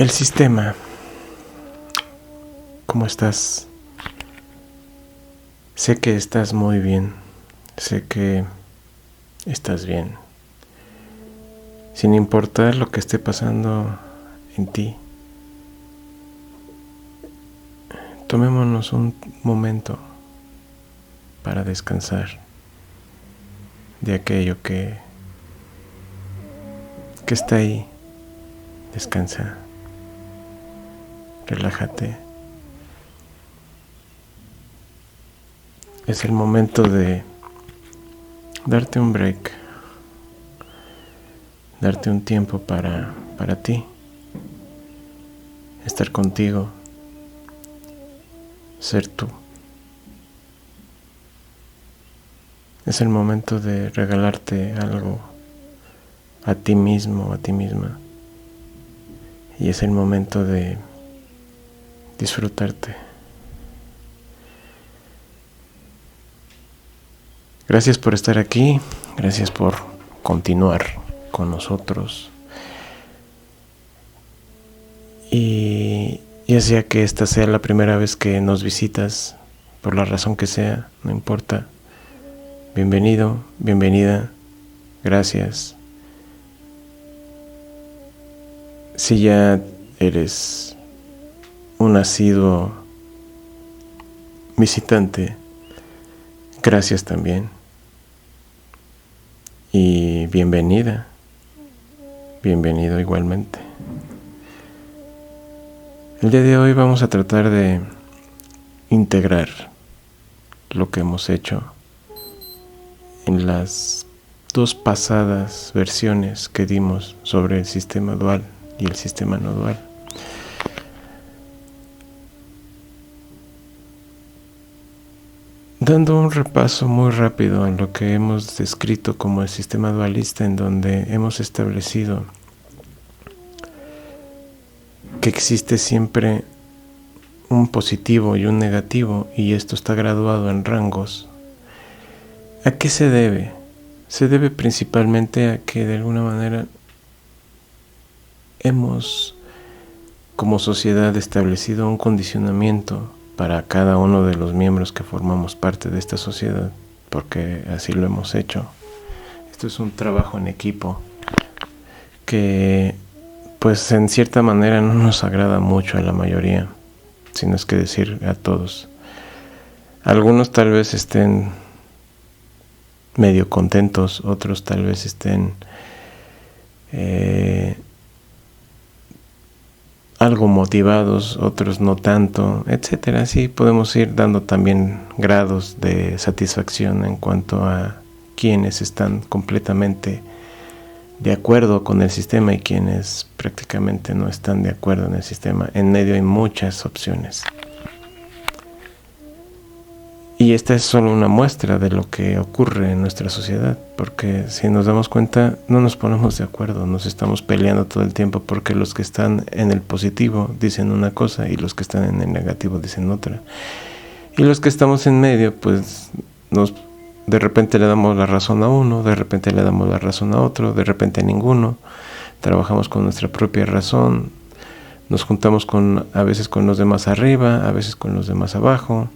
El sistema. ¿Cómo estás? Sé que estás muy bien. Sé que estás bien. Sin importar lo que esté pasando en ti. Tomémonos un momento para descansar de aquello que está ahí. Descansa. Relájate. Es el momento de darte un break, darte un tiempo para ti, estar contigo, ser tú. Es el momento de regalarte algo a ti mismo, a ti misma. Y es el momento de disfrutarte. Gracias por estar aquí, gracias por continuar con nosotros. Y ya sea que esta sea la primera vez que nos visitas, por la razón que sea, no importa. Bienvenido, bienvenida, gracias. Si ya eres un asiduo visitante, gracias también. Y bienvenida, bienvenido igualmente. El día de hoy vamos a tratar de integrar lo que hemos hecho en las dos pasadas versiones que dimos sobre el sistema dual y el sistema no dual. Dando un repaso muy rápido a lo que hemos descrito como el sistema dualista, en donde hemos establecido que existe siempre un positivo y un negativo, y esto está graduado en rangos. ¿A qué se debe? Se debe principalmente a que de alguna manera hemos como sociedad establecido un condicionamiento para cada uno de los miembros que formamos parte de esta sociedad, porque así lo hemos hecho. Esto es un trabajo en equipo que pues en cierta manera no nos agrada mucho a la mayoría, sino es que decir a todos. Algunos tal vez estén medio contentos, otros tal vez estén algo motivados, otros no tanto, etcétera. Así podemos ir dando también grados de satisfacción en cuanto a quienes están completamente de acuerdo con el sistema y quienes prácticamente no están de acuerdo en el sistema. En medio hay muchas opciones. Y esta es solo una muestra de lo que ocurre en nuestra sociedad, porque si nos damos cuenta, no nos ponemos de acuerdo, nos estamos peleando todo el tiempo, porque los que están en el positivo dicen una cosa y los que están en el negativo dicen otra. Y los que estamos en medio, pues de repente le damos la razón a uno, de repente le damos la razón a otro, de repente a ninguno. Trabajamos con nuestra propia razón, nos juntamos a veces con los demás arriba, a veces con los demás abajo.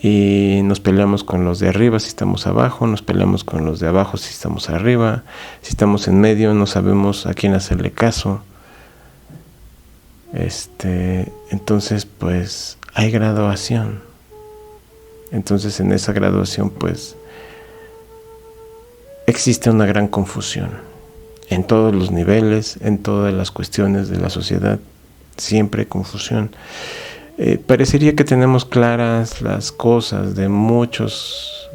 Y nos peleamos con los de arriba si estamos abajo, nos peleamos con los de abajo si estamos arriba, si estamos en medio no sabemos a quién hacerle caso. Entonces pues hay graduación. Entonces en esa graduación pues existe una gran confusión en todos los niveles, en todas las cuestiones de la sociedad, siempre hay confusión. Parecería que tenemos claras las cosas de muchos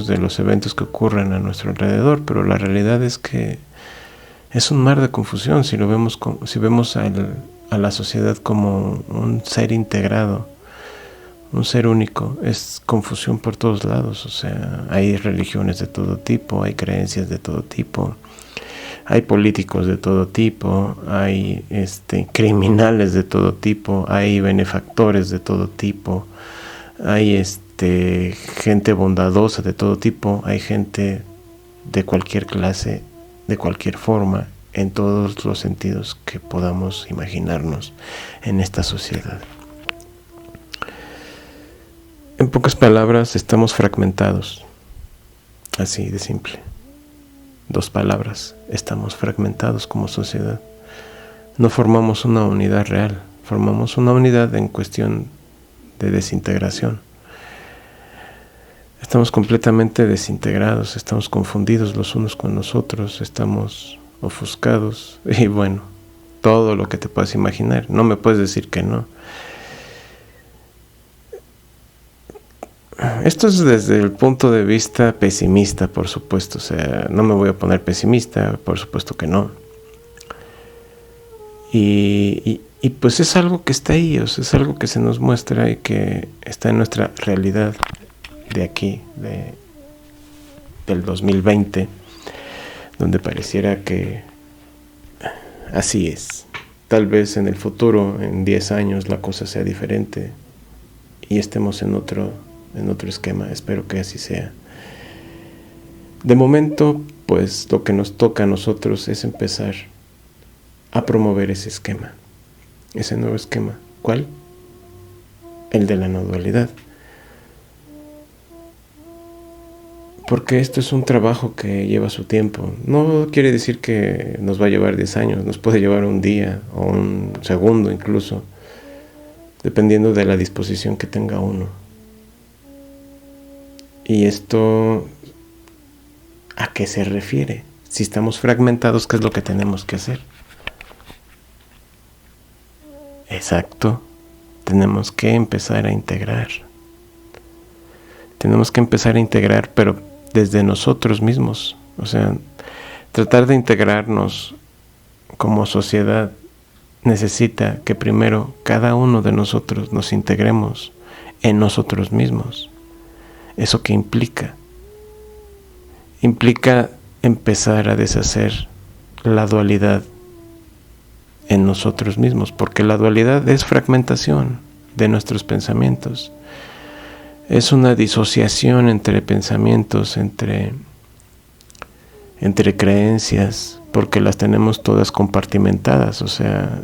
de los eventos que ocurren a nuestro alrededor, pero la realidad es que es un mar de confusión si vemos a la sociedad como un ser integrado, un ser único. Es confusión por todos lados, o sea, hay religiones de todo tipo, hay creencias de todo tipo, hay políticos de todo tipo, hay criminales de todo tipo, hay benefactores de todo tipo, hay gente bondadosa de todo tipo, hay gente de cualquier clase, de cualquier forma, en todos los sentidos que podamos imaginarnos en esta sociedad. En pocas palabras, estamos fragmentados, así de simple. 2 palabras, estamos fragmentados como sociedad. No formamos una unidad real, formamos una unidad en cuestión de desintegración. Estamos completamente desintegrados, estamos confundidos los unos con los otros, estamos ofuscados y bueno, todo lo que te puedas imaginar. No me puedes decir que no. Esto es desde el punto de vista pesimista, por supuesto. O sea, no me voy a poner pesimista, por supuesto que no. Y pues es algo que está ahí, o sea, es algo que se nos muestra y que está en nuestra realidad de aquí, del 2020, donde pareciera que así es. Tal vez en el futuro, en 10 años, la cosa sea diferente y estemos en otro esquema. Espero que así sea. De momento, pues lo que nos toca a nosotros es empezar a promover ese esquema, ese nuevo esquema. ¿Cuál? El de la no dualidad. Porque esto es un trabajo que lleva su tiempo. No quiere decir que nos va a llevar 10 años, nos puede llevar un día o un segundo incluso, dependiendo de la disposición que tenga uno. ¿Y esto a qué se refiere? Si estamos fragmentados, ¿qué es lo que tenemos que hacer? Exacto, tenemos que empezar a integrar. Tenemos que empezar a integrar, pero desde nosotros mismos. O sea, tratar de integrarnos como sociedad necesita que primero cada uno de nosotros nos integremos en nosotros mismos. ¿Eso qué implica? Implica empezar a deshacer la dualidad en nosotros mismos, porque la dualidad es fragmentación de nuestros pensamientos. Es una disociación entre pensamientos, entre creencias, porque las tenemos todas compartimentadas. O sea,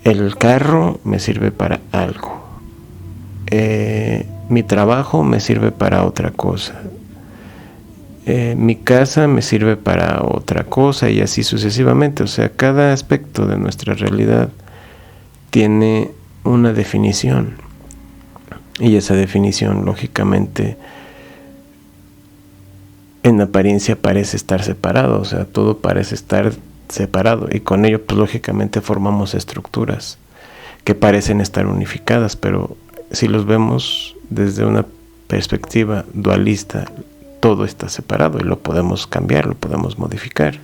el carro me sirve para algo. Mi trabajo me sirve para otra cosa. Mi casa me sirve para otra cosa y así sucesivamente. O sea, cada aspecto de nuestra realidad tiene una definición. Y esa definición, lógicamente, en apariencia parece estar separado, o sea, todo parece estar separado y con ello, pues lógicamente formamos estructuras que parecen estar unificadas, pero si los vemos desde una perspectiva dualista, todo está separado y lo podemos cambiar, lo podemos modificar.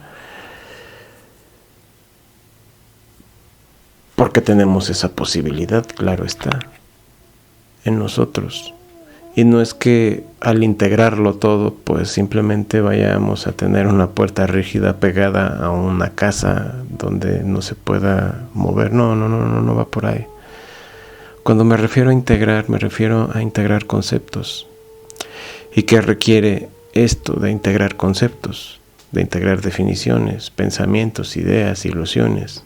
Porque tenemos esa posibilidad, claro está, en nosotros. Y no es que al integrarlo todo, pues simplemente vayamos a tener una puerta rígida pegada a una casa donde no se pueda mover. No va por ahí. Cuando me refiero a integrar conceptos. ¿Y qué requiere esto de integrar conceptos? De integrar definiciones, pensamientos, ideas, ilusiones.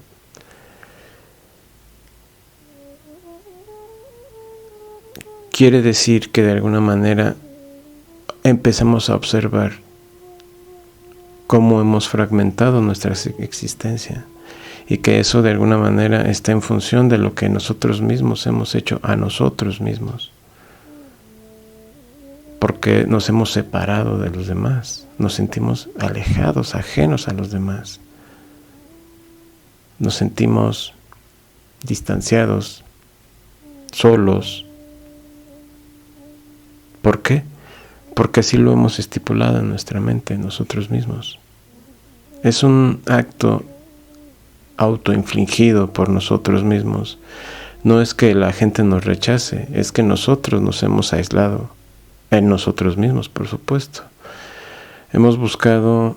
Quiere decir que de alguna manera empezamos a observar cómo hemos fragmentado nuestra existencia y que eso de alguna manera está en función de lo que nosotros mismos hemos hecho a nosotros mismos, porque nos hemos separado de los demás, nos sentimos alejados, ajenos a los demás, nos sentimos distanciados, solos. ¿Por qué? Porque así lo hemos estipulado en nuestra mente, nosotros mismos. Es un acto autoinfligido por nosotros mismos. No es que la gente nos rechace, es que nosotros nos hemos aislado en nosotros mismos, por supuesto. Hemos buscado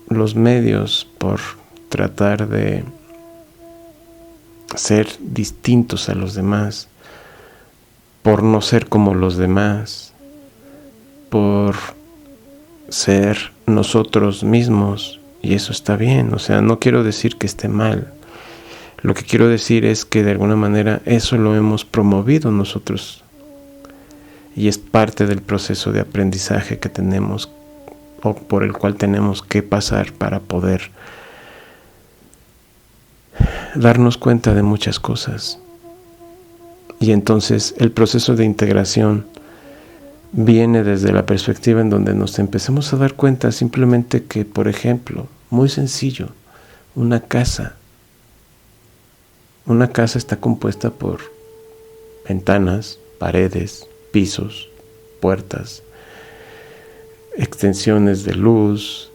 los medios por tratar de ser distintos a los demás, por no ser como los demás, por ser nosotros mismos y eso está bien. O sea, no quiero decir que esté mal. Lo que quiero decir es que de alguna manera eso lo hemos promovido nosotros y es parte del proceso de aprendizaje que tenemos o por el cual tenemos que pasar para poder darnos cuenta de muchas cosas. Y entonces el proceso de integración viene desde la perspectiva en donde nos empecemos a dar cuenta simplemente que, por ejemplo, muy sencillo, una casa está compuesta por ventanas, paredes, pisos, puertas, extensiones de luz,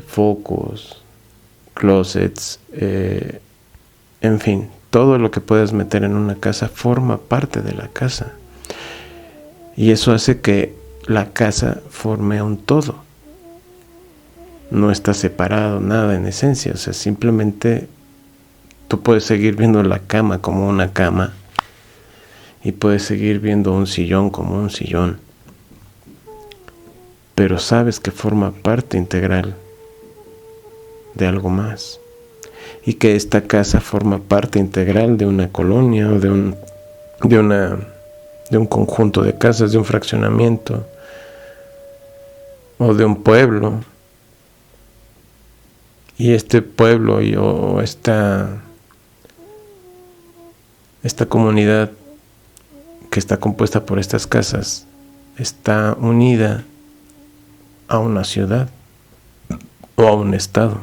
focos, closets, en fin, todo lo que puedas meter en una casa forma parte de la casa. Y eso hace que la casa forme un todo. No está separado nada en esencia, o sea, simplemente tú puedes seguir viendo la cama como una cama y puedes seguir viendo un sillón como un sillón, pero sabes que forma parte integral de algo más y que esta casa forma parte integral de una colonia o de un conjunto de casas, de un fraccionamiento o de un pueblo. Y este pueblo o esta comunidad que está compuesta por estas casas está unida a una ciudad o a un estado.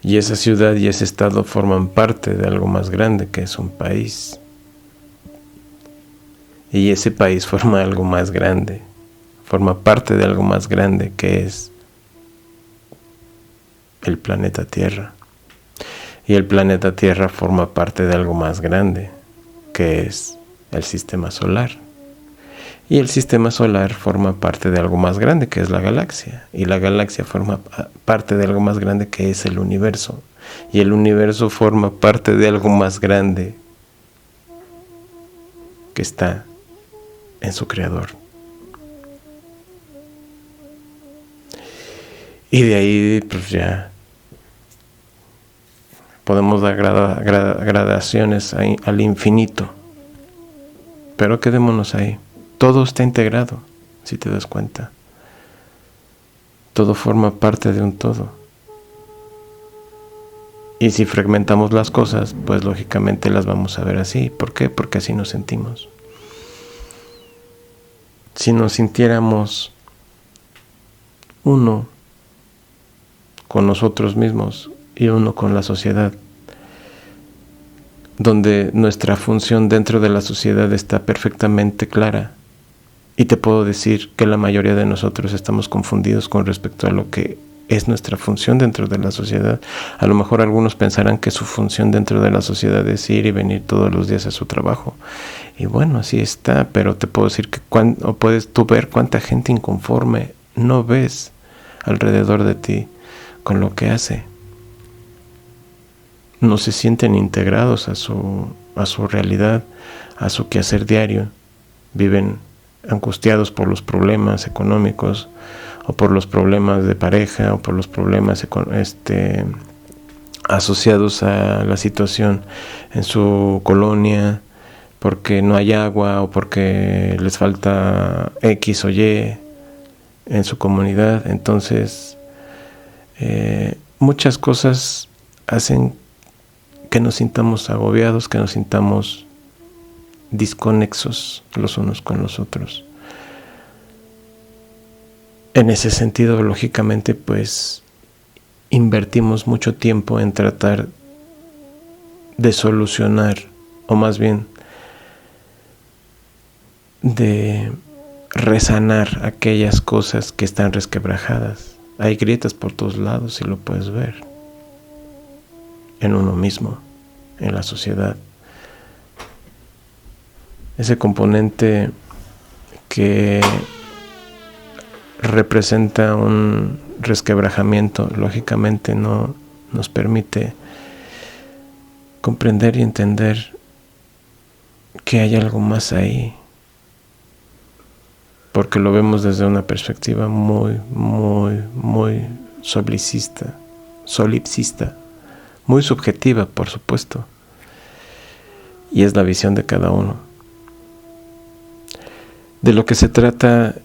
Y esa ciudad y ese estado forman parte de algo más grande que es un país. Y ese país forma algo más grande, forma parte de algo más grande que es el planeta Tierra. Y el planeta Tierra forma parte de algo más grande que es el sistema solar. Y el sistema solar forma parte de algo más grande que es la galaxia. Y la galaxia forma parte de algo más grande que es el universo. Y el universo forma parte de algo más grande que está en su creador. Y de ahí pues ya podemos dar gradaciones al infinito. Pero quedémonos ahí. Todo está integrado, si te das cuenta. Todo forma parte de un todo. Y si fragmentamos las cosas, pues lógicamente las vamos a ver así. ¿Por qué? Porque así nos sentimos. Si nos sintiéramos uno con nosotros mismos y uno con la sociedad, donde nuestra función dentro de la sociedad está perfectamente clara, y te puedo decir que la mayoría de nosotros estamos confundidos con respecto a lo que es nuestra función dentro de la sociedad. A lo mejor algunos pensarán que su función dentro de la sociedad es ir y venir todos los días a su trabajo. Y bueno, así está, pero te puedo decir que puedes tú ver cuánta gente inconforme no ves alrededor de ti con lo que hace. No se sienten integrados a su realidad, a su quehacer diario. Viven angustiados por los problemas económicos o por los problemas de pareja o por los problemas asociados a la situación en su colonia, porque no hay agua o porque les falta X o Y en su comunidad. Entonces muchas cosas hacen que nos sintamos agobiados, que nos sintamos desconexos los unos con los otros. En ese sentido, lógicamente, pues invertimos mucho tiempo en tratar de solucionar, o más bien de resanar aquellas cosas que están resquebrajadas. Hay grietas por todos lados y lo puedes ver en uno mismo, en la sociedad. Ese componente que representa un resquebrajamiento, lógicamente no nos permite comprender y entender que hay algo más ahí. porque lo vemos desde una perspectiva muy, muy, muy solipsista, muy subjetiva, por supuesto, y es la visión de cada uno. De lo que se trata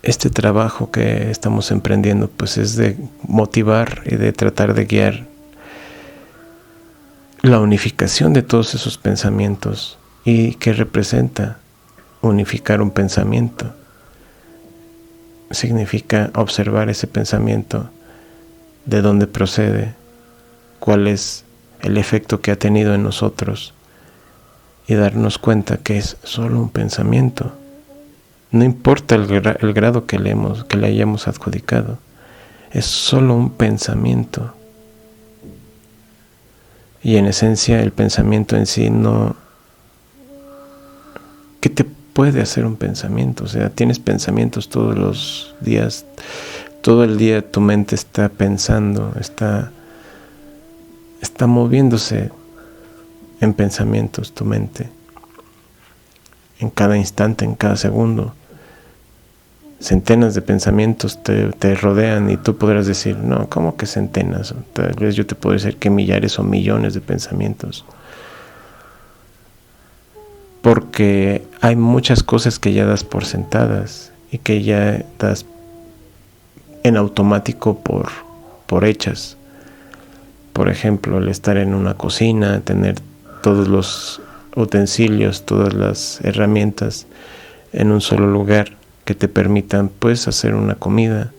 este trabajo que estamos emprendiendo, pues es de motivar y de tratar de guiar la unificación de todos esos pensamientos. ¿Y qué representa unificar un pensamiento? Significa observar ese pensamiento, de dónde procede, cuál es el efecto que ha tenido en nosotros, y darnos cuenta que es solo un pensamiento. No importa el grado que le hayamos adjudicado, es solo un pensamiento. Y en esencia el pensamiento en sí no... ¿Qué te puede hacer un pensamiento? O sea, tienes pensamientos todos los días, todo el día tu mente está pensando, está moviéndose en pensamientos tu mente, en cada instante, en cada segundo. Centenas de pensamientos te rodean y tú podrás decir, no, ¿cómo que centenas? Tal vez yo te puedo decir que millares o millones de pensamientos. Porque hay muchas cosas que ya das por sentadas y que ya das en automático por hechas. Por ejemplo, el estar en una cocina, tener todos los utensilios, todas las herramientas en un solo lugar que te permitan pues hacer una comida.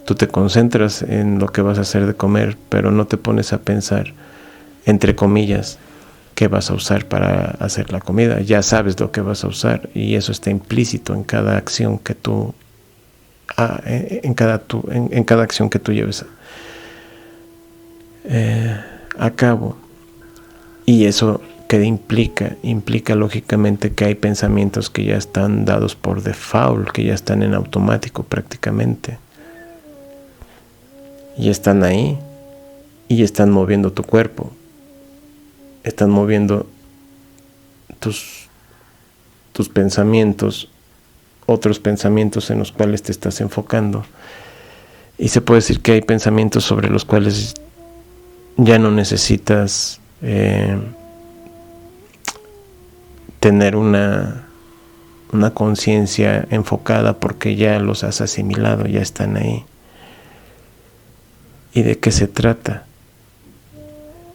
Tú te concentras en lo que vas a hacer de comer, pero no te pones a pensar, entre comillas, qué vas a usar para hacer la comida. Ya sabes lo que vas a usar y eso está implícito en cada acción que tú en cada acción que tú lleves a cabo. Y eso que implica lógicamente que hay pensamientos que ya están dados por default, que ya están en automático prácticamente, y están ahí y están moviendo tu cuerpo, están moviendo tus pensamientos, otros pensamientos en los cuales te estás enfocando. Y se puede decir que hay pensamientos sobre los cuales ya no necesitas tener una conciencia enfocada, porque ya los has asimilado, ya están ahí. ¿Y de qué se trata?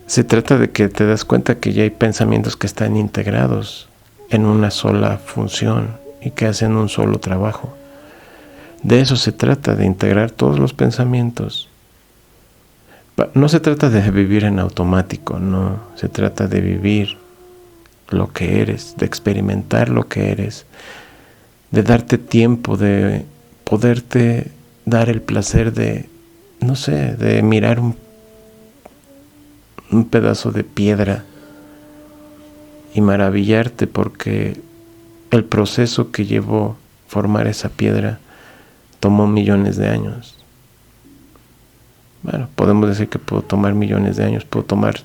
Se trata de que te das cuenta que ya hay pensamientos que están integrados en una sola función y que hacen un solo trabajo. De eso se trata, de integrar todos los pensamientos. No se trata de vivir en automático, no. Se trata de vivir lo que eres, de experimentar lo que eres, de darte tiempo, de poderte dar el placer de, no sé, de mirar un pedazo de piedra y maravillarte porque el proceso que llevó formar esa piedra tomó millones de años. Bueno, podemos decir que pudo tomar millones de años, pudo tomar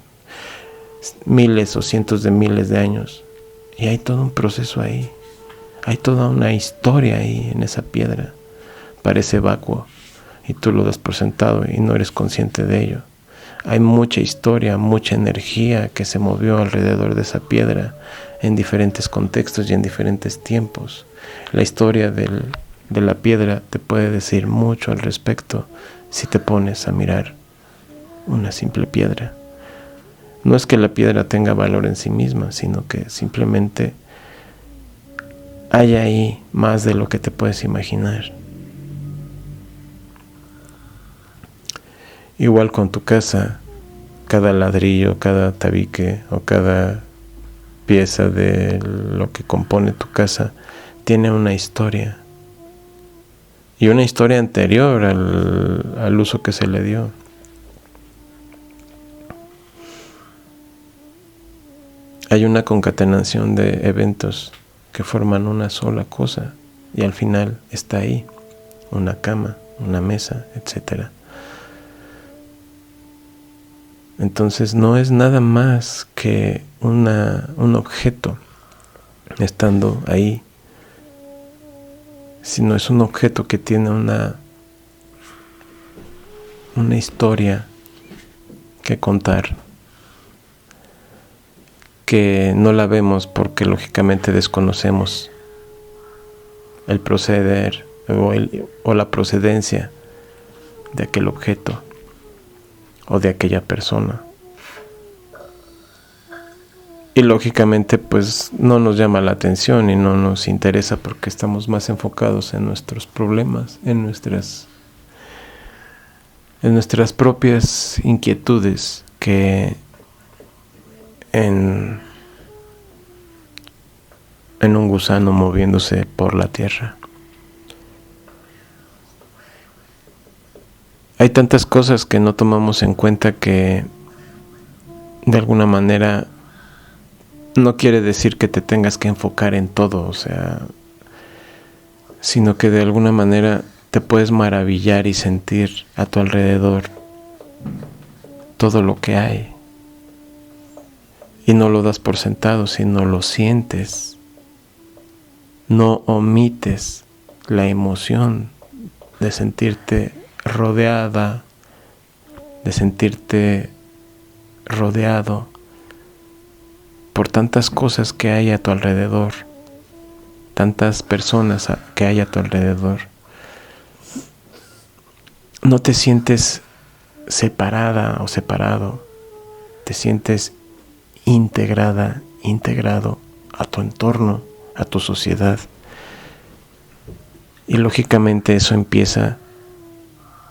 miles o cientos de miles de años. Y hay todo un proceso ahí. Hay toda una historia ahí en esa piedra. Parece vacuo y tú lo das por sentado y no eres consciente de ello. Hay mucha historia, mucha energía que se movió alrededor de esa piedra en diferentes contextos y en diferentes tiempos. La historia de la piedra te puede decir mucho al respecto si te pones a mirar una simple piedra. No es que la piedra tenga valor en sí misma, sino que simplemente hay ahí más de lo que te puedes imaginar. Igual con tu casa, cada ladrillo, cada tabique o cada pieza de lo que compone tu casa tiene una historia. Y una historia anterior al uso que se le dio. Hay una concatenación de eventos que forman una sola cosa y al final está ahí, una cama, una mesa, etc. Entonces no es nada más que un objeto estando ahí, sino es un objeto que tiene una historia que contar, que no la vemos porque lógicamente desconocemos el proceder o la procedencia de aquel objeto o de aquella persona. Y lógicamente pues no nos llama la atención y no nos interesa porque estamos más enfocados en nuestros problemas, en nuestras propias inquietudes que en un gusano moviéndose por la tierra. Hay tantas cosas que no tomamos en cuenta que de alguna manera no quiere decir que te tengas que enfocar en todo, o sea, sino que de alguna manera te puedes maravillar y sentir a tu alrededor todo lo que hay. Y no lo das por sentado, sino lo sientes. No omites la emoción de sentirte rodeada, de sentirte rodeado por tantas cosas que hay a tu alrededor, tantas personas que hay a tu alrededor. No te sientes separada o separado, te sientes integrada, integrado a tu entorno, a tu sociedad. Y lógicamente eso empieza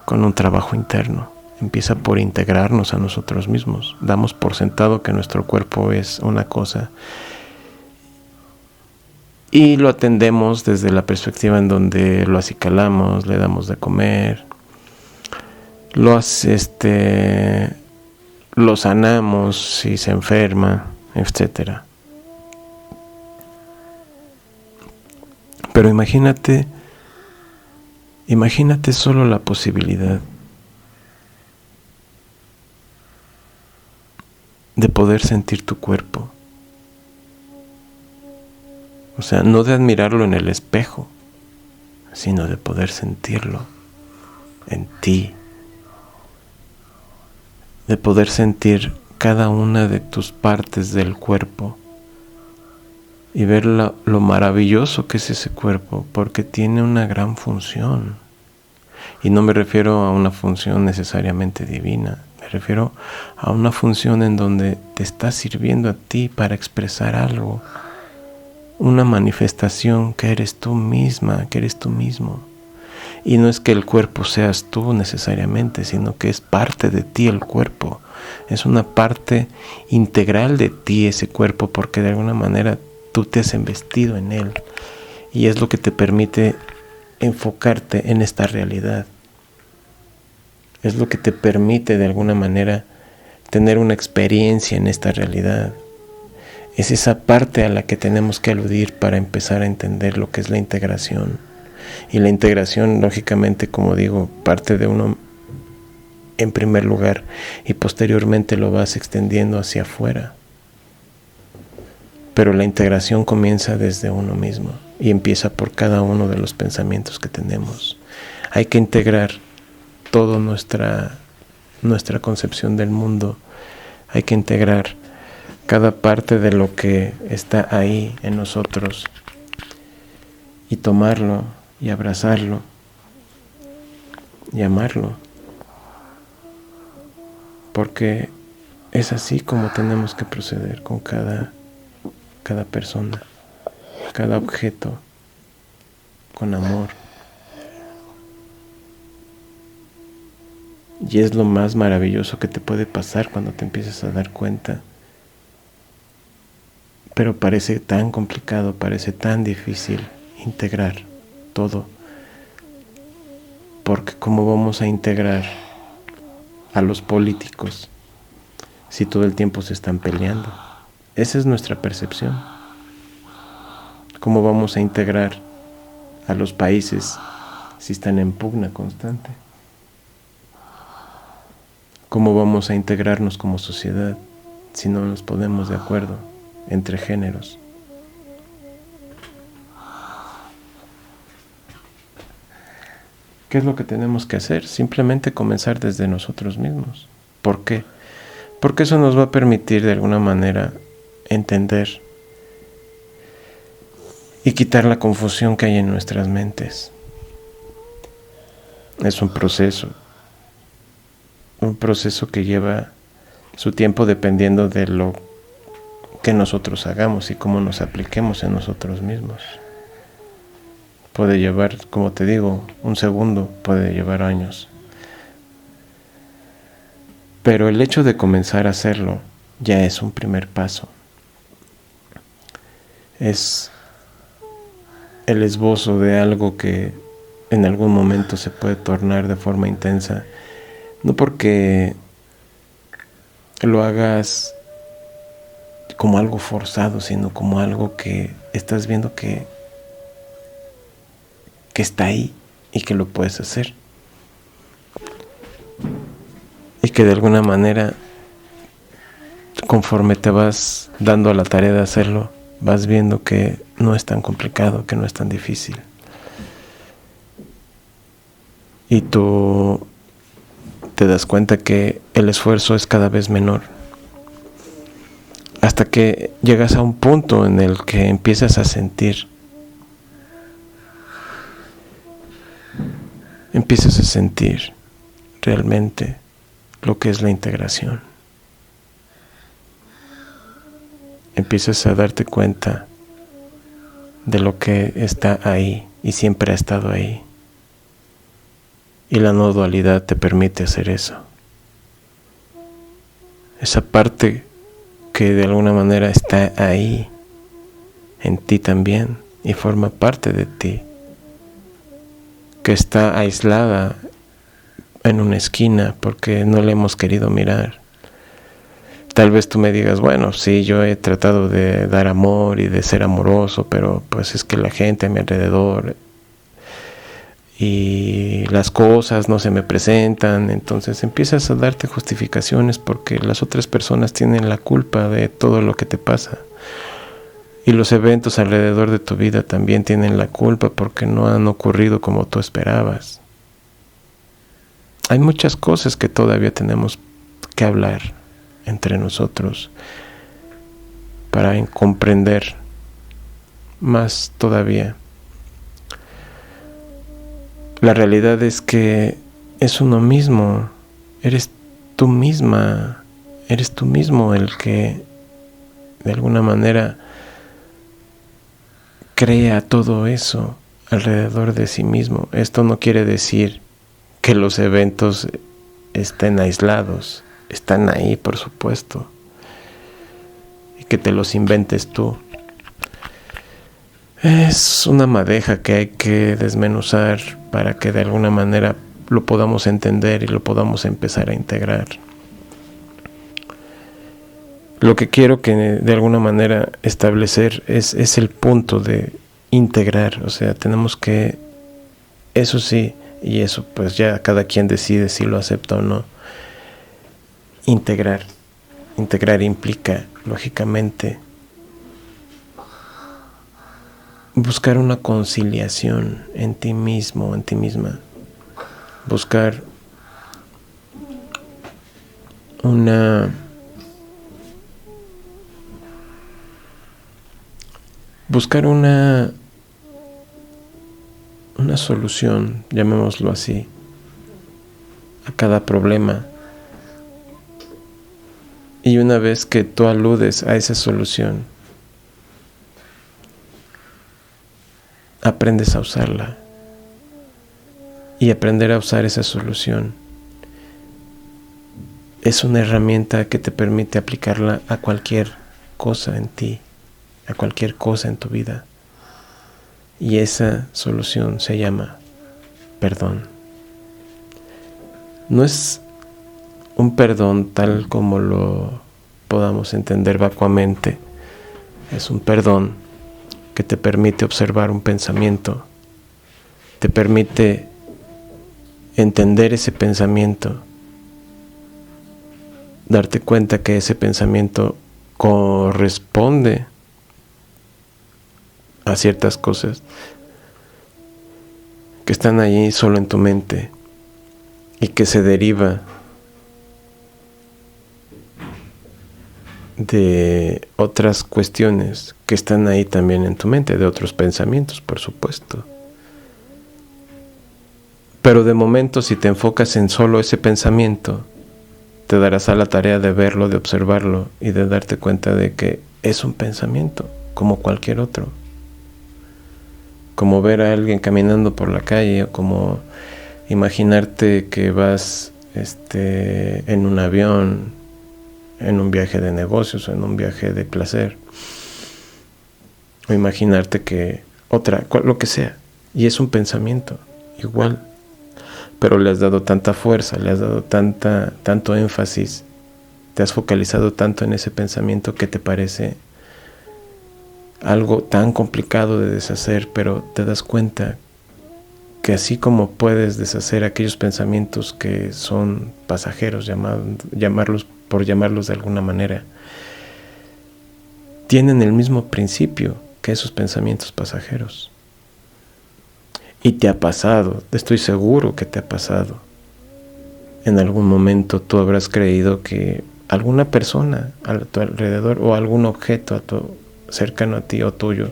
con un trabajo interno, empieza por integrarnos a nosotros mismos. Damos por sentado que nuestro cuerpo es una cosa y lo atendemos desde la perspectiva en donde lo acicalamos, le damos de comer, lo sanamos si se enferma, etcétera. Pero imagínate solo la posibilidad de poder sentir tu cuerpo. O sea, no de admirarlo en el espejo, sino de poder sentirlo en ti. De poder sentir cada una de tus partes del cuerpo y ver lo maravilloso que es ese cuerpo, porque tiene una gran función. Y no me refiero a una función necesariamente divina, me refiero a una función en donde te está sirviendo a ti para expresar algo, una manifestación que eres tú misma, que eres tú mismo. Y no es que el cuerpo seas tú necesariamente, sino que es parte de ti el cuerpo. Es una parte integral de ti ese cuerpo, porque de alguna manera tú te has embestido en él. Y es lo que te permite enfocarte en esta realidad. Es lo que te permite de alguna manera tener una experiencia en esta realidad. Es esa parte a la que tenemos que aludir para empezar a entender lo que es la integración. Y la integración, lógicamente, como digo, parte de uno en primer lugar y posteriormente lo vas extendiendo hacia afuera. Pero la integración comienza desde uno mismo y empieza por cada uno de los pensamientos que tenemos. Hay que integrar toda nuestra concepción del mundo. Hay que integrar cada parte de lo que está ahí en nosotros y tomarlo y abrazarlo y amarlo, porque es así como tenemos que proceder con cada persona, cada objeto, con amor. Y es lo más maravilloso que te puede pasar cuando te empiezas a dar cuenta. Pero parece tan complicado, parece tan difícil integrar todo. Porque ¿cómo vamos a integrar a los políticos si todo el tiempo se están peleando? Esa es nuestra percepción. ¿Cómo vamos a integrar a los países si están en pugna constante? ¿Cómo vamos a integrarnos como sociedad si no nos ponemos de acuerdo entre géneros? ¿Qué es lo que tenemos que hacer? Simplemente comenzar desde nosotros mismos. ¿Por qué? Porque eso nos va a permitir de alguna manera entender y quitar la confusión que hay en nuestras mentes. Es un proceso que lleva su tiempo dependiendo de lo que nosotros hagamos y cómo nos apliquemos en nosotros mismos. Puede llevar, como te digo, un segundo, puede llevar años. Pero el hecho de comenzar a hacerlo ya es un primer paso. Es el esbozo de algo que en algún momento se puede tornar de forma intensa. No porque lo hagas como algo forzado, sino como algo que estás viendo que está ahí y que lo puedes hacer. Y que de alguna manera, conforme te vas dando a la tarea de hacerlo, vas viendo que no es tan complicado, que no es tan difícil. Y tú te das cuenta que el esfuerzo es cada vez menor. Hasta que llegas a un punto en el que empiezas a sentir realmente lo que es la integración. Empiezas a darte cuenta de lo que está ahí y siempre ha estado ahí. Y la no dualidad te permite hacer eso. Esa parte que de alguna manera está ahí, en ti también, y forma parte de ti, que está aislada en una esquina porque no le hemos querido mirar. Tal vez tú me digas, bueno, sí, yo he tratado de dar amor y de ser amoroso, pero pues es que la gente a mi alrededor y las cosas no se me presentan. Entonces empiezas a darte justificaciones porque las otras personas tienen la culpa de todo lo que te pasa. Y los eventos alrededor de tu vida también tienen la culpa porque no han ocurrido como tú esperabas. Hay muchas cosas que todavía tenemos que hablar entre nosotros para comprender más todavía. La realidad es que es uno mismo, eres tú misma, eres tú mismo el que de alguna manera crea todo eso alrededor de sí mismo. Esto no quiere decir que los eventos estén aislados, están ahí, por supuesto, y que te los inventes tú. Es una madeja que hay que desmenuzar para que de alguna manera lo podamos entender y lo podamos empezar a integrar. Lo que quiero que de alguna manera establecer es el punto de integrar. O sea, tenemos que, eso sí, y eso pues ya cada quien decide si lo acepta o no. Integrar implica, lógicamente, buscar una conciliación en ti mismo, en ti misma. Buscar una solución, llamémoslo así, a cada problema. Y una vez que tú aludes a esa solución, aprendes a usarla. Y aprender a usar esa solución es una herramienta que te permite aplicarla a cualquier cosa en ti, a cualquier cosa en tu vida. Y esa solución se llama perdón. No es un perdón tal como lo podamos entender vacuamente. Es un perdón que te permite observar un pensamiento, te permite entender ese pensamiento, darte cuenta que ese pensamiento corresponde a ciertas cosas, que están ahí solo en tu mente y que se deriva de otras cuestiones que están ahí también en tu mente, de otros pensamientos, por supuesto. Pero de momento, si te enfocas en solo ese pensamiento, te darás a la tarea de verlo, de observarlo y de darte cuenta de que es un pensamiento, como cualquier otro. Como ver a alguien caminando por la calle, o como imaginarte que vas en un avión, en un viaje de negocios o en un viaje de placer, o imaginarte que lo que sea, y es un pensamiento igual, pero le has dado tanta fuerza, le has dado tanto énfasis, te has focalizado tanto en ese pensamiento que te parece algo tan complicado de deshacer, pero te das cuenta que así como puedes deshacer aquellos pensamientos que son pasajeros, llamarlos de alguna manera, tienen el mismo principio que esos pensamientos pasajeros. Y te ha pasado, estoy seguro que te ha pasado. En algún momento tú habrás creído que alguna persona a tu alrededor o algún objeto cercano a ti o tuyo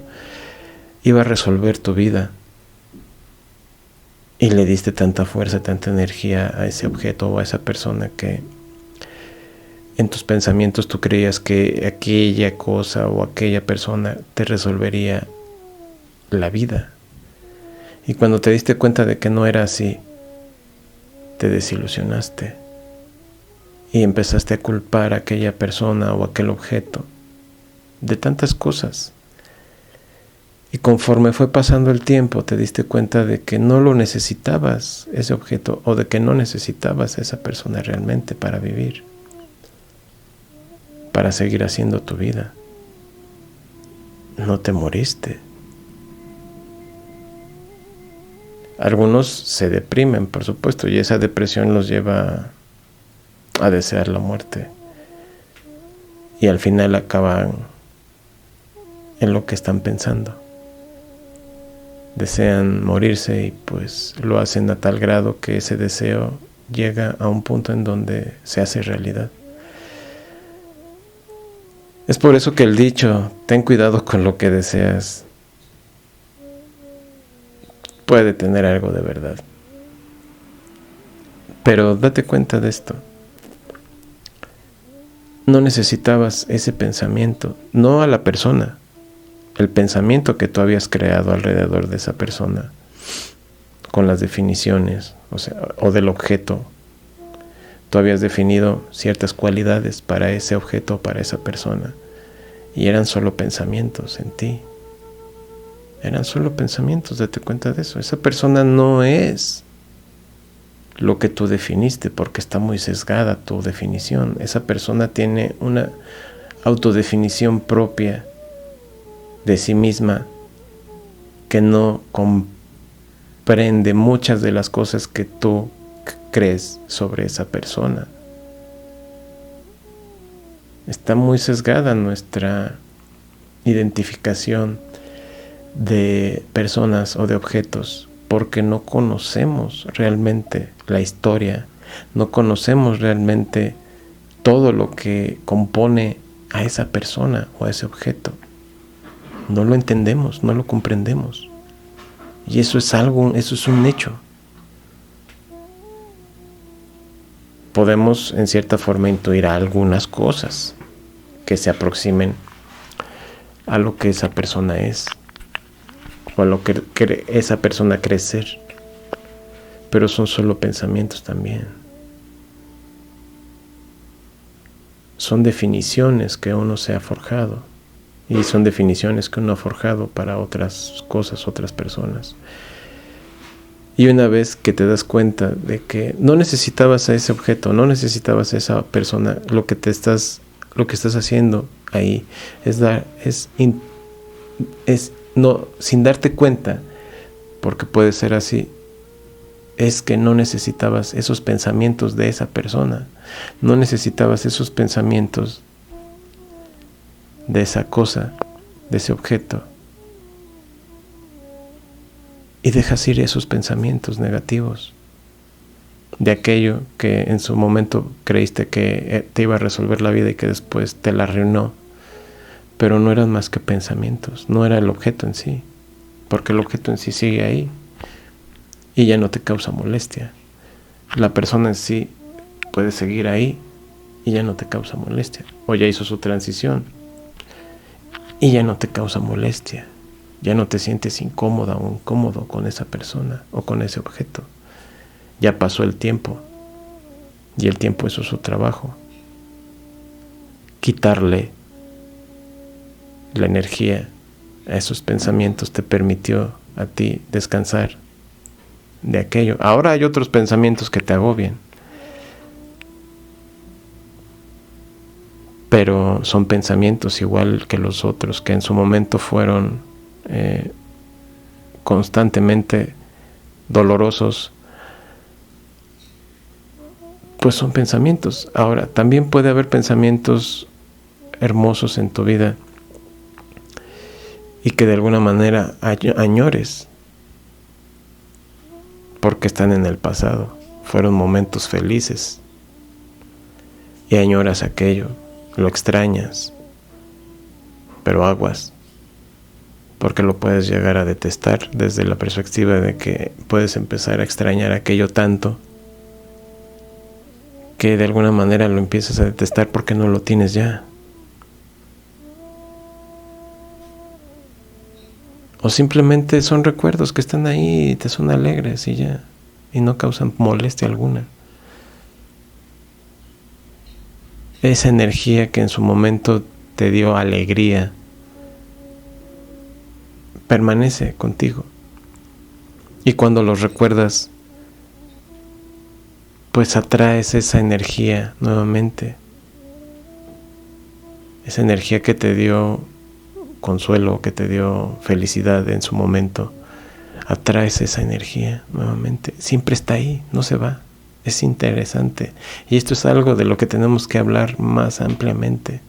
iba a resolver tu vida. Y le diste tanta fuerza, tanta energía a ese objeto o a esa persona que en tus pensamientos tú creías que aquella cosa o aquella persona te resolvería la vida. Y cuando te diste cuenta de que no era así, te desilusionaste y empezaste a culpar a aquella persona o aquel objeto de tantas cosas. Y conforme fue pasando el tiempo, te diste cuenta de que no lo necesitabas, ese objeto, o de que no necesitabas a esa persona realmente para vivir, para seguir haciendo tu vida. No te moriste. Algunos se deprimen, por supuesto, y esa depresión los lleva a desear la muerte. Y al final acaban en lo que están pensando. Desean morirse y pues lo hacen a tal grado que ese deseo llega a un punto en donde se hace realidad. Es por eso que el dicho, ten cuidado con lo que deseas, puede tener algo de verdad. Pero date cuenta de esto. No necesitabas ese pensamiento, no a la persona, el pensamiento que tú habías creado alrededor de esa persona, con las definiciones, o del objeto. Tú habías definido ciertas cualidades para ese objeto o para esa persona, y eran solo pensamientos en ti. Eran solo pensamientos, date cuenta de eso. Esa persona no es lo que tú definiste, porque está muy sesgada tu definición. Esa persona tiene una autodefinición propia de sí misma que no comprende muchas de las cosas que tú crees sobre esa persona. Está muy sesgada nuestra identificación de personas o de objetos porque no conocemos realmente la historia, no conocemos realmente todo lo que compone a esa persona o a ese objeto. No lo entendemos, no lo comprendemos. Y eso es un hecho. Podemos en cierta forma intuir algunas cosas que se aproximen a lo que esa persona es o a lo que esa persona cree ser, pero son solo pensamientos también. Son definiciones que uno se ha forjado y son definiciones que uno ha forjado para otras cosas, otras personas. Y una vez que te das cuenta de que no necesitabas a ese objeto, no necesitabas a esa persona, lo que estás haciendo ahí sin darte cuenta, porque puede ser así, es que no necesitabas esos pensamientos de esa persona, no necesitabas esos pensamientos de esa cosa, de ese objeto. y dejas ir esos pensamientos negativos de aquello que en su momento creíste que te iba a resolver la vida y que después te la arruinó, pero no eran más que pensamientos, no era el objeto en sí, porque el objeto en sí sigue ahí y ya no te causa molestia. La persona en sí puede seguir ahí y ya no te causa molestia, o ya hizo su transición y ya no te causa molestia, ya no te sientes incómoda o incómodo con esa persona o con ese objeto. Ya pasó el tiempo y el tiempo hizo su trabajo. Quitarle la energía a esos pensamientos te permitió a ti descansar de aquello. Ahora hay otros pensamientos que te agobian, pero son pensamientos igual que los otros que en su momento fueron constantemente dolorosos. Pues son pensamientos. Ahora, también puede haber pensamientos hermosos en tu vida y que de alguna manera añores porque están en el pasado, fueron momentos felices y añoras aquello, lo extrañas, pero aguas, porque lo puedes llegar a detestar desde la perspectiva de que puedes empezar a extrañar aquello tanto que de alguna manera lo empiezas a detestar porque no lo tienes ya. O simplemente son recuerdos que están ahí y te son alegres y ya, y no causan molestia alguna. Esa energía que en su momento te dio alegría permanece contigo. Y cuando los recuerdas, pues atraes esa energía nuevamente. Esa energía que te dio consuelo, que te dio felicidad en su momento. Atraes esa energía nuevamente. Siempre está ahí, no se va. Es interesante. Y esto es algo de lo que tenemos que hablar más ampliamente.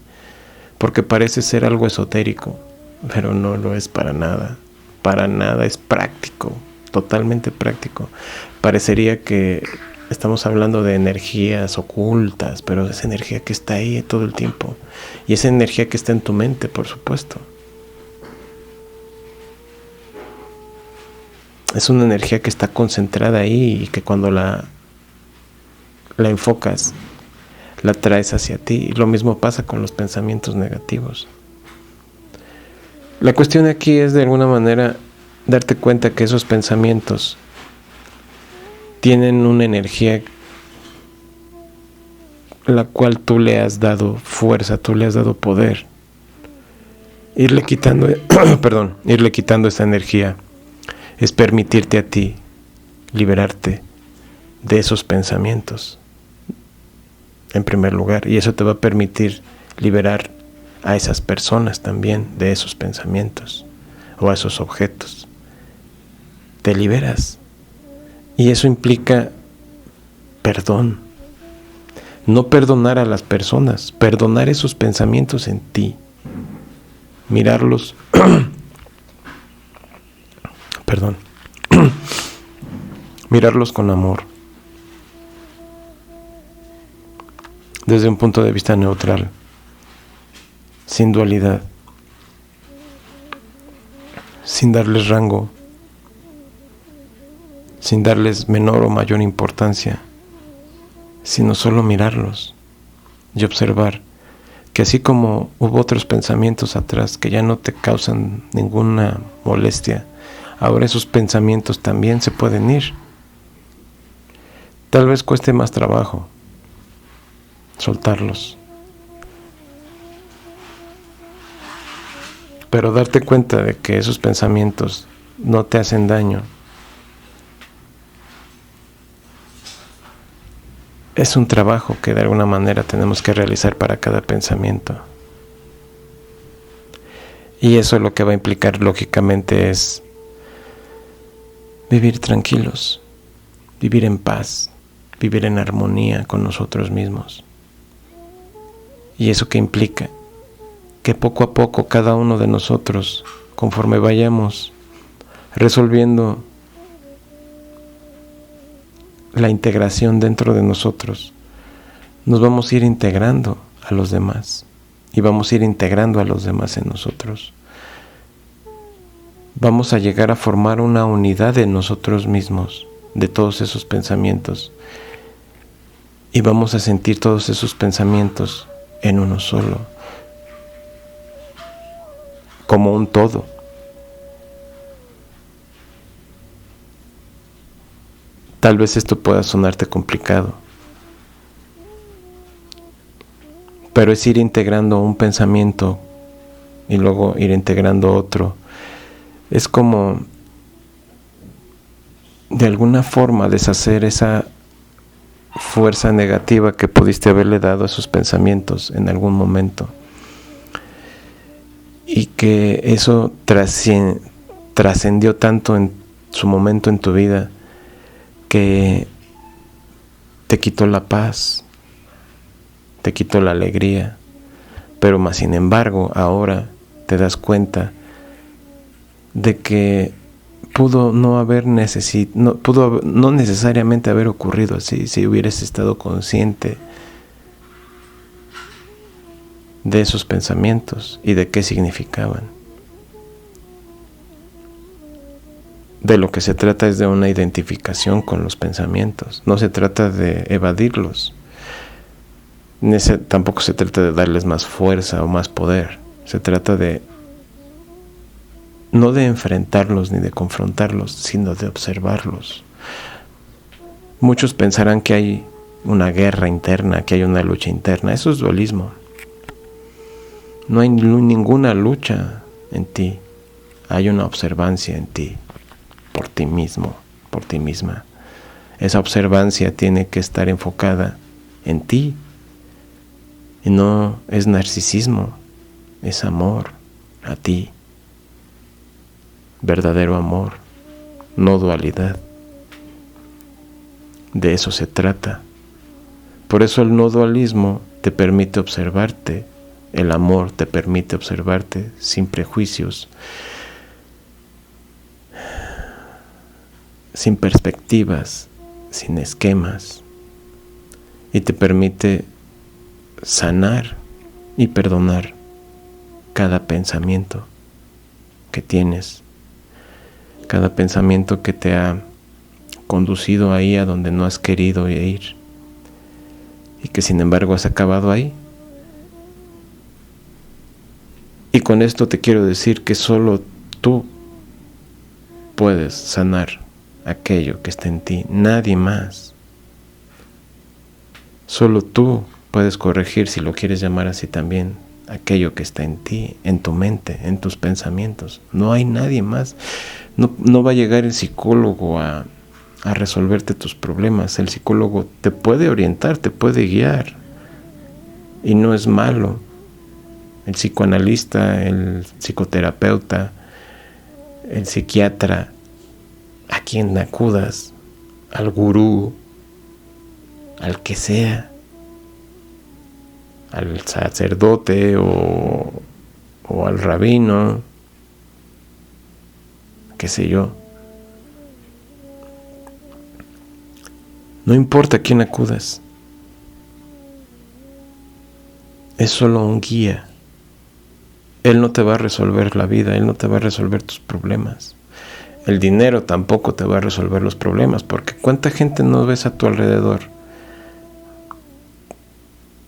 Porque parece ser algo esotérico, pero no lo es para nada. Para nada, es práctico, totalmente práctico. Parecería que estamos hablando de energías ocultas, pero es energía que está ahí todo el tiempo. Y esa energía que está en tu mente, por supuesto. Es una energía que está concentrada ahí y que cuando la enfocas, la traes hacia ti. Y lo mismo pasa con los pensamientos negativos. La cuestión aquí es de alguna manera darte cuenta que esos pensamientos tienen una energía la cual tú le has dado fuerza, tú le has dado poder. Irle quitando, irle quitando esa energía es permitirte a ti liberarte de esos pensamientos en primer lugar, y eso te va a permitir liberar a esas personas también de esos pensamientos o a esos objetos. Te liberas y eso implica perdón. No perdonar a las personas, perdonar esos pensamientos en ti, mirarlos mirarlos con amor, desde un punto de vista neutral, sin dualidad, sin darles rango, sin darles menor o mayor importancia, sino solo mirarlos y observar que así como hubo otros pensamientos atrás que ya no te causan ninguna molestia, ahora esos pensamientos también se pueden ir. Tal vez cueste más trabajo soltarlos, pero darte cuenta de que esos pensamientos no te hacen daño es un trabajo que de alguna manera tenemos que realizar para cada pensamiento. Y eso lo que va a implicar lógicamente es vivir tranquilos, vivir en paz, vivir en armonía con nosotros mismos. Y eso que implica que poco a poco cada uno de nosotros, conforme vayamos resolviendo la integración dentro de nosotros, nos vamos a ir integrando a los demás y vamos a ir integrando a los demás en nosotros. Vamos a llegar a formar una unidad en nosotros mismos de todos esos pensamientos y vamos a sentir todos esos pensamientos en uno solo, como un todo. Tal vez esto pueda sonarte complicado, pero es ir integrando un pensamiento y luego ir integrando otro. Es como, de alguna forma, deshacer esa fuerza negativa que pudiste haberle dado a esos pensamientos en algún momento. Y que eso trascendió tanto en su momento en tu vida que te quitó la paz, te quitó la alegría, pero más sin embargo ahora te das cuenta de que pudo no necesariamente haber ocurrido así si hubieras estado consciente de esos pensamientos y de qué significaban. De lo que se trata es de una identificación con los pensamientos, no se trata de evadirlos, tampoco se trata de darles más fuerza o más poder, se trata de no de enfrentarlos ni de confrontarlos, sino de observarlos. Muchos pensarán que hay una guerra interna, que hay una lucha interna. Eso es dualismo. No hay ninguna lucha en ti. Hay una observancia en ti, por ti mismo, por ti misma. Esa observancia tiene que estar enfocada en ti. Y no es narcisismo, es amor a ti. Verdadero amor, no dualidad. De eso se trata. Por eso el no dualismo te permite observarte, el amor te permite observarte sin prejuicios, sin perspectivas, sin esquemas, y te permite sanar y perdonar cada pensamiento que tienes, cada pensamiento que te ha conducido ahí a donde no has querido ir y que sin embargo has acabado ahí. Y con esto te quiero decir que solo tú puedes sanar aquello que está en ti, nadie más. Solo tú puedes corregir, si lo quieres llamar así también, aquello que está en ti, en tu mente, en tus pensamientos. No hay nadie más. No va a llegar el psicólogo a resolverte tus problemas. El psicólogo te puede orientar, te puede guiar. Y no es malo. El psicoanalista, el psicoterapeuta, el psiquiatra, a quien acudas, al gurú, al que sea, al sacerdote o al rabino, qué sé yo. No importa a quién acudas, es solo un guía. Él no te va a resolver la vida, Él no te va a resolver tus problemas. El dinero tampoco te va a resolver los problemas, porque ¿cuánta gente no ves a tu alrededor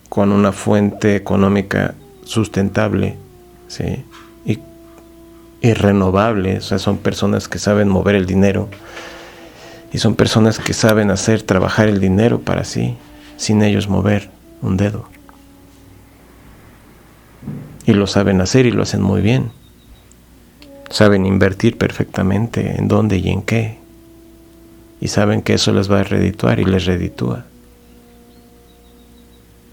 con una fuente económica sustentable, ¿sí? y renovable? O sea, son personas que saben mover el dinero y son personas que saben hacer trabajar el dinero para sí, sin ellos mover un dedo. Y lo saben hacer y lo hacen muy bien. Saben invertir perfectamente en dónde y en qué. Y saben que eso les va a redituar y les reditúa.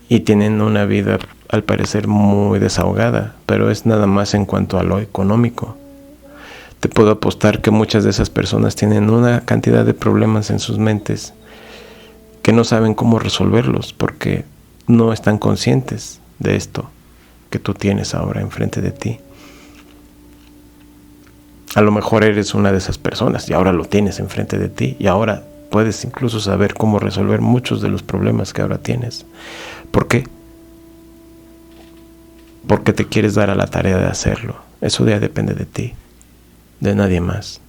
Y tienen una vida al parecer muy desahogada, pero es nada más en cuanto a lo económico. Te puedo apostar que muchas de esas personas tienen una cantidad de problemas en sus mentes que no saben cómo resolverlos porque no están conscientes de esto que tú tienes ahora enfrente de ti. A lo mejor eres una de esas personas y ahora lo tienes enfrente de ti y ahora puedes incluso saber cómo resolver muchos de los problemas que ahora tienes. ¿Por qué? Porque te quieres dar a la tarea de hacerlo. Eso ya depende de ti, de nadie más.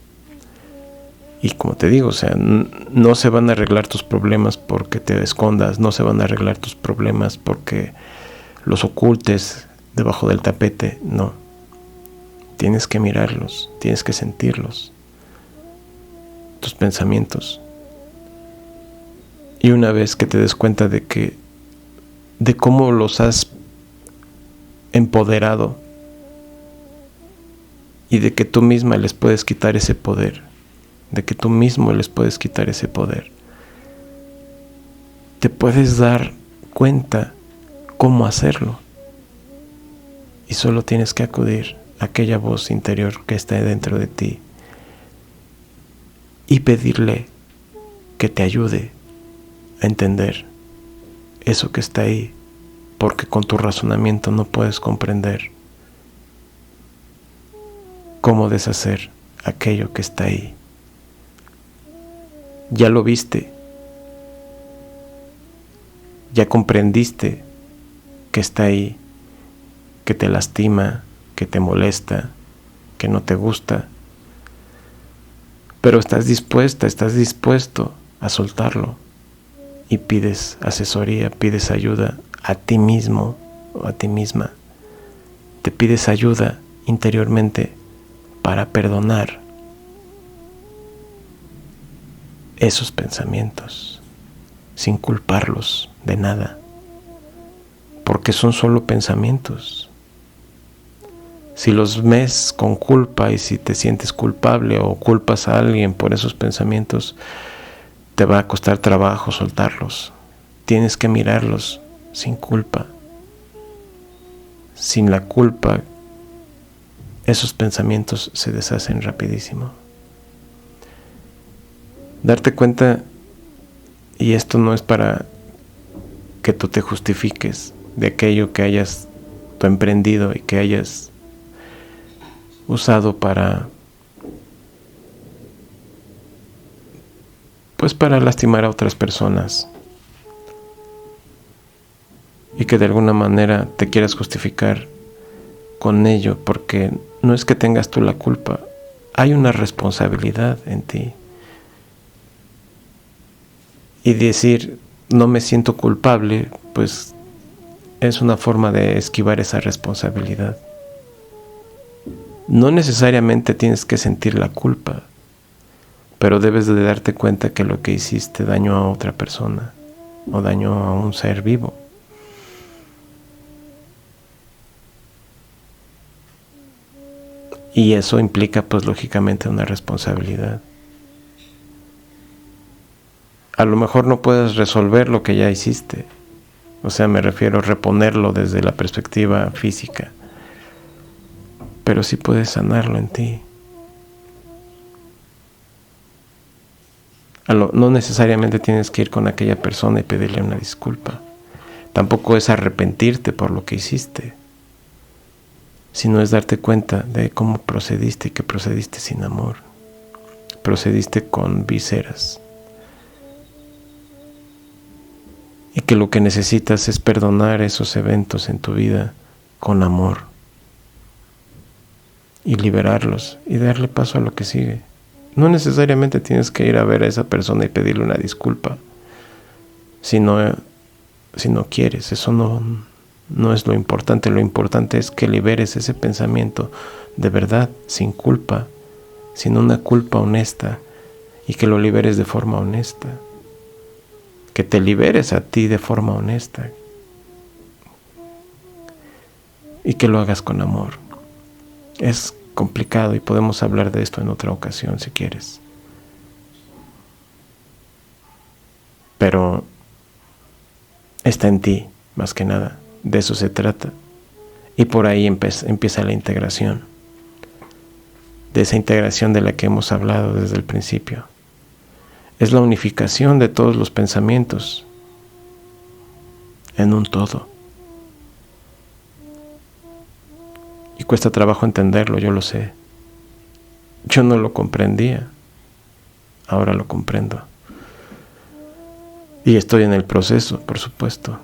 Y como te digo, o sea, no se van a arreglar tus problemas porque te escondas, no se van a arreglar tus problemas porque los ocultes debajo del tapete, no. Tienes que mirarlos, tienes que sentirlos, tus pensamientos. Y una vez que te des cuenta de cómo los has empoderado y de que tú misma les puedes quitar ese poder, de que tú mismo les puedes quitar ese poder, te puedes dar cuenta cómo hacerlo. Y solo tienes que acudir a aquella voz interior que está dentro de ti y pedirle que te ayude a entender eso que está ahí, porque con tu razonamiento no puedes comprender cómo deshacer aquello que está ahí. Ya lo viste, ya comprendiste que está ahí, que te lastima, que te molesta, que no te gusta, pero estás dispuesto a soltarlo y pides asesoría, pides ayuda a ti mismo o a ti misma. Te pides ayuda interiormente para perdonar esos pensamientos sin culparlos de nada, porque son solo pensamientos. Si los ves con culpa y si te sientes culpable o culpas a alguien por esos pensamientos, te va a costar trabajo soltarlos. Tienes que mirarlos sin culpa. Sin la culpa, esos pensamientos se deshacen rapidísimo. Darte cuenta, y esto no es para que tú te justifiques de aquello que hayas tú emprendido y que hayas usado para lastimar a otras personas y que de alguna manera te quieras justificar con ello, porque no es que tengas tú la culpa, hay una responsabilidad en ti. Y decir no me siento culpable, pues es una forma de esquivar esa responsabilidad. No necesariamente tienes que sentir la culpa, pero debes de darte cuenta que lo que hiciste dañó a otra persona o dañó a un ser vivo. Y eso implica, pues lógicamente, una responsabilidad. A lo mejor no puedes resolver lo que ya hiciste, o sea, me refiero a reponerlo desde la perspectiva física, pero sí puedes sanarlo en ti. No necesariamente tienes que ir con aquella persona y pedirle una disculpa. Tampoco es arrepentirte por lo que hiciste, sino es darte cuenta de cómo procediste y que procediste sin amor. Procediste con vísceras. Y que lo que necesitas es perdonar esos eventos en tu vida con amor. Y liberarlos y darle paso a lo que sigue. No necesariamente tienes que ir a ver a esa persona y pedirle una disculpa. Si no quieres, eso no es lo importante. Lo importante es que liberes ese pensamiento de verdad, sin culpa, sin una culpa honesta, y que lo liberes de forma honesta. Que te liberes a ti de forma honesta. Y que lo hagas con amor. Es complicado y podemos hablar de esto en otra ocasión si quieres. Pero está en ti, más que nada. De eso se trata. Y por ahí empieza la integración. De esa integración de la que hemos hablado desde el principio. Es la unificación de todos los pensamientos en un todo. Y cuesta trabajo entenderlo, yo lo sé. Yo no lo comprendía, ahora lo comprendo. Y estoy en el proceso, por supuesto,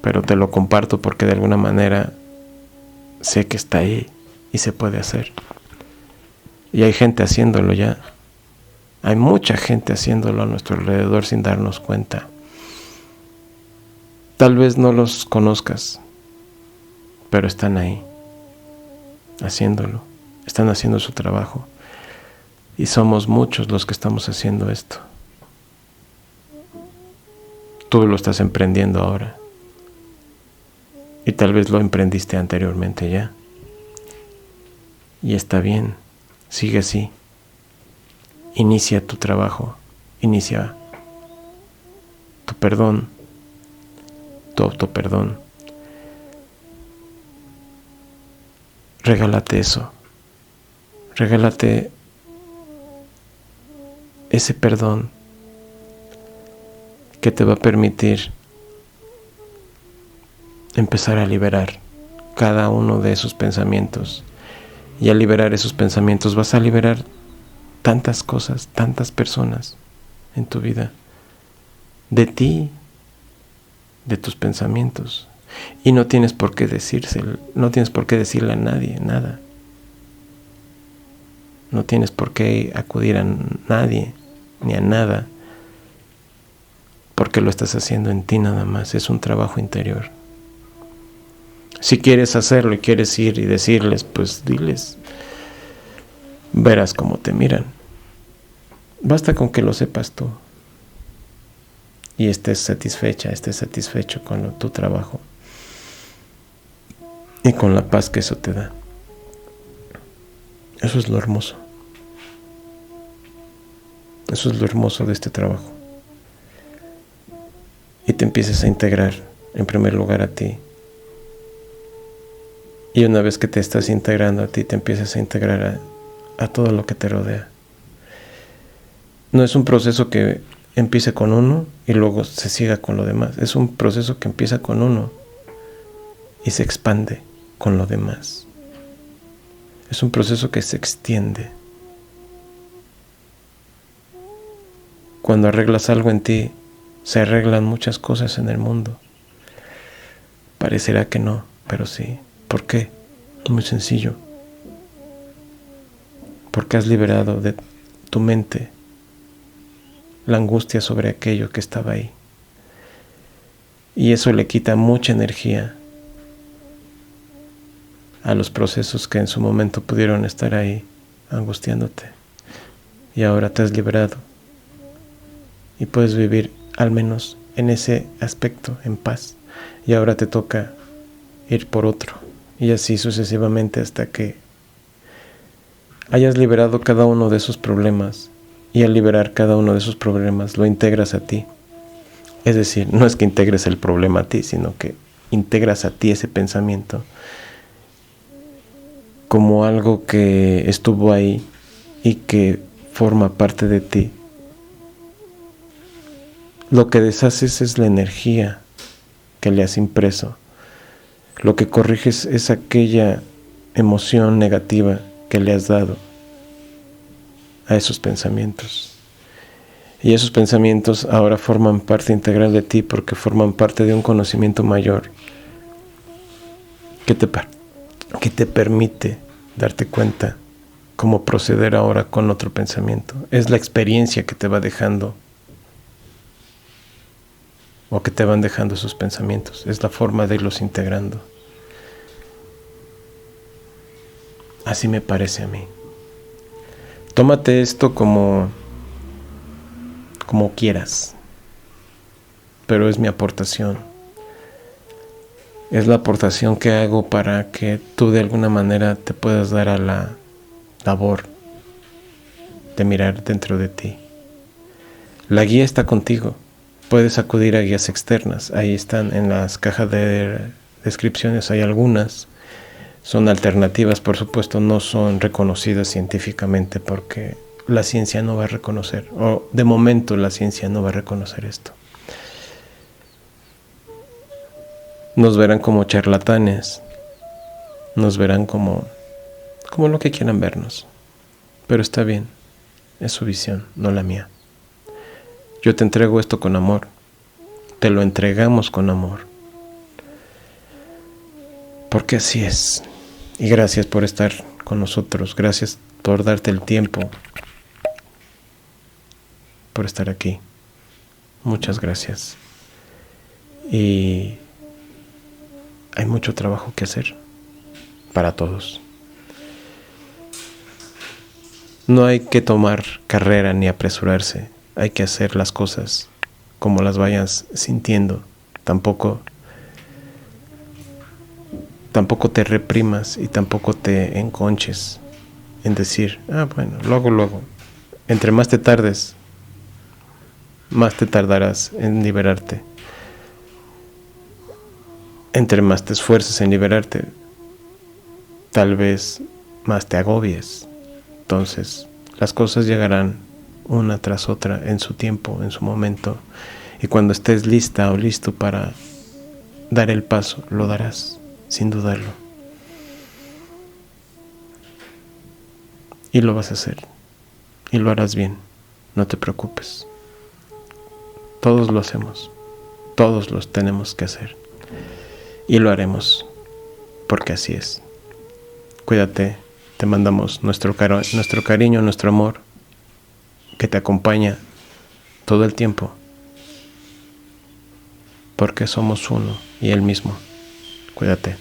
pero te lo comparto porque de alguna manera sé que está ahí y se puede hacer. Y hay gente haciéndolo ya. Hay mucha gente haciéndolo a nuestro alrededor sin darnos cuenta. Tal vez no los conozcas, pero están ahí, haciéndolo. Están haciendo su trabajo. Y somos muchos los que estamos haciendo esto. Tú lo estás emprendiendo ahora. Y tal vez lo emprendiste anteriormente ya. Y está bien. Sigue así. Inicia tu trabajo. Inicia tu perdón. Tu autoperdón. Regálate eso. Regálate ese perdón que te va a permitir empezar a liberar cada uno de esos pensamientos. Y al liberar esos pensamientos vas a liberar tantas cosas, tantas personas en tu vida, de ti, de tus pensamientos. Y no tienes por qué decirle a nadie nada. No tienes por qué acudir a nadie ni a nada, porque lo estás haciendo en ti nada más. Es un trabajo interior. Si quieres hacerlo y quieres ir y decirles, pues diles. Verás cómo te miran. Basta con que lo sepas tú y estés satisfecho con tu trabajo y con la paz que eso te da. Eso es lo hermoso. Eso es lo hermoso de este trabajo. Y te empiezas a integrar en primer lugar a ti. Y una vez que te estás integrando a ti, te empiezas a integrar a todo lo que te rodea. No es un proceso que empiece con uno y luego se siga con lo demás. Es un proceso que empieza con uno y se expande con lo demás. Es un proceso que se extiende. Cuando arreglas algo en ti, se arreglan muchas cosas en el mundo. Parecerá que no, pero sí. ¿Por qué? Muy sencillo. Porque has liberado de tu mente la angustia sobre aquello que estaba ahí. Y eso le quita mucha energía a los procesos que en su momento pudieron estar ahí angustiándote. Y ahora te has liberado. Y puedes vivir al menos en ese aspecto en paz. Y ahora te toca ir por otro. Y así sucesivamente hasta que hayas liberado cada uno de esos problemas. Y al liberar cada uno de esos problemas lo integras a ti. Es decir, no es que integres el problema a ti, sino que integras a ti ese pensamiento como algo que estuvo ahí y que forma parte de ti. Lo que deshaces es la energía que le has impreso. Lo que corriges es aquella emoción negativa que le has dado a esos pensamientos. Y esos pensamientos ahora forman parte integral de ti porque forman parte de un conocimiento mayor que te permite darte cuenta cómo proceder ahora con otro pensamiento. Es la experiencia que te va dejando o que te van dejando esos pensamientos. Es la forma de irlos integrando. Así me parece a mí. Tómate esto como quieras, pero es mi aportación. Es la aportación que hago para que tú de alguna manera te puedas dar a la labor de mirar dentro de ti. La guía está contigo. Puedes acudir a guías externas. Ahí están en las cajas de descripciones. Hay algunas. Son alternativas, por supuesto, no son reconocidas científicamente porque la ciencia no va a reconocer, o de momento la ciencia no va a reconocer esto. Nos verán como charlatanes, nos verán como lo que quieran vernos, pero está bien, es su visión, no la mía. Yo te entrego esto con amor. Te lo entregamos con amor. Porque así es. Y gracias por estar con nosotros. Gracias por darte el tiempo. Por estar aquí. Muchas gracias. Y hay mucho trabajo que hacer para todos. No hay que tomar carrera ni apresurarse. Hay que hacer las cosas como las vayas sintiendo. Tampoco te reprimas y tampoco te enconches en decir, bueno, lo hago luego. Entre más te tardes, más te tardarás en liberarte. Entre más te esfuerces en liberarte, tal vez más te agobies. Entonces, las cosas llegarán una tras otra en su tiempo, en su momento. Y cuando estés lista o listo para dar el paso, lo darás, sin dudarlo. Y lo vas a hacer. Y lo harás bien. No te preocupes. Todos lo hacemos. Todos los tenemos que hacer. Y lo haremos. Porque así es. Cuídate. Te mandamos nuestro cariño, nuestro amor, que te acompaña todo el tiempo. Porque somos uno y el mismo. Cuídate.